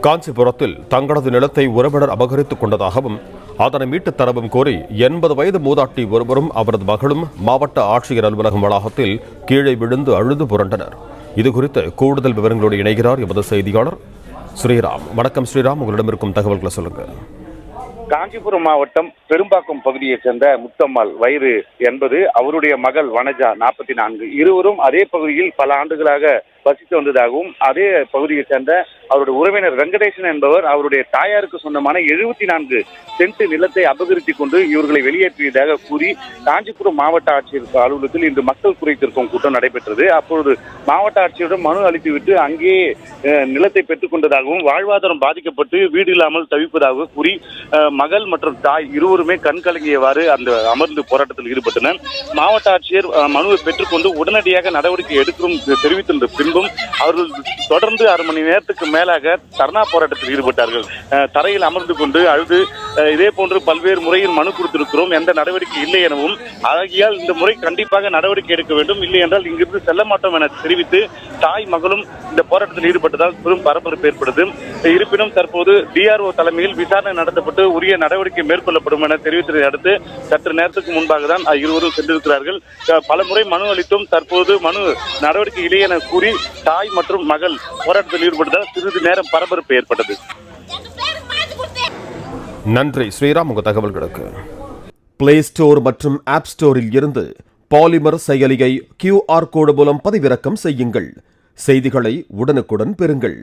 காஞ்சிபுரத்தில் தங்களது நிலத்தை உறவினர் அபகரித்துக் கொண்டதாகவும் அதனை மீட்டுத் தரவும் கோரி 80 வயது மூதாட்டி ஒருவரும் அவரது மகளும் மாவட்ட ஆட்சியர் அலுவலகம் வளாகத்தில் கீழே விழுந்து அழுது புரண்டனர். இதுகுறித்து கூடுதல் விவரங்களோடு இணைகிறார் எமது செய்தியாளர் ஸ்ரீராம். வணக்கம் ஸ்ரீராம், உங்களிடம் இருக்கும் தகவல்களை சொல்லுங்க. காஞ்சிபுரம் மாவட்டம் பெரும்பாக்கம் பகுதியைச் சேர்ந்த முத்தம்மாள் வயது 80, அவருடைய மகள் வனஜா 44, இருவரும் அதே பகுதியில் பல ஆண்டுகளாக வசித்து வந்ததாகவும் அதே பகுதியைச் சேர்ந்த அவருடைய உறவினர் வெங்கடேசன் என்பவர் அவருடைய தாயாருக்கு சொந்தமான 74 சென்ட் நிலத்தை அபகரித்துக் கொண்டு இவர்களை வெளியேற்றியதாக கூறி காஞ்சிபுரம் மாவட்ட ஆட்சியர் அலுவலகத்தில் இன்று மக்கள் குறைத்திருக்கும் கூட்டம் நடைபெற்றது. அப்பொழுது மாவட்ட ஆட்சியரிடம் மனு அளித்துவிட்டு அங்கேயே நிலத்தை பெற்றுக் கொண்டதாகவும் வாழ்வாதாரம் பாதிக்கப்பட்டு வீடு இல்லாமல் தவிப்பதாக கூறி மகள் மற்றும் தாய் இருவருமே கண் கலங்கியவாறு அந்த அமர்ந்து போராட்டத்தில் ஈடுபட்டனர். மாவட்ட ஆட்சியர் மனுவை பெற்றுக்கொண்டு உடனடியாக நடவடிக்கை எடுக்கும் தெரிவித்த பின்பும் அவர்கள் தொடர்ந்து 1/2 மணி நேரத்துக்கு மேலாக தர்ணா போராட்டத்தில் ஈடுபட்டார்கள். தரையில் அமர்ந்து கொண்டு அழுது இதே போன்று பல்வேறு முறையில் மனு கொடுத்திருக்கிறோம், எந்த நடவடிக்கை இல்லை எனவும், ஆகியால் இந்த முறை கண்டிப்பாக நடவடிக்கை எடுக்க வேண்டும், இல்லை என்றால் இங்கிருந்து செல்ல மாட்டோம் என தெரிவித்து தாய் மகளும் இந்த போராட்டத்தில் ஈடுபட்டதால் பெரும் பரபரப்பு ஏற்பட்டது. இருப்பினும் தற்போது டிஆர்ஓ தலைமையில் விசாரணை நடத்தப்பட்டு உரிய நடவடிக்கை மேற்கொள்ளப்படும் என தெரிவித்ததை அடுத்து சற்று நேரத்துக்கு முன்பாக தான் இருவரும் சென்றிருக்கிறார்கள். பல முறை மனு அளித்தும் தற்போது மனு நடவடிக்கை இல்லை என கூறி தாய் மற்றும் மகள் போராட்டத்தில் ஈடுபட்டதால் சிறிது நேரம் பரபரப்பு ஏற்பட்டது. நன்றி ஸ்ரீராம், உங்க தகவல்களுக்கு. பிளே ஸ்டோர் மற்றும் ஆப் ஸ்டோரில் இருந்து பாலிமர் செயலியை QR கோடு மூலம் பதிவிறக்கம் செய்யுங்கள். செய்திகளை உடனுக்குடன் பெறுங்கள்.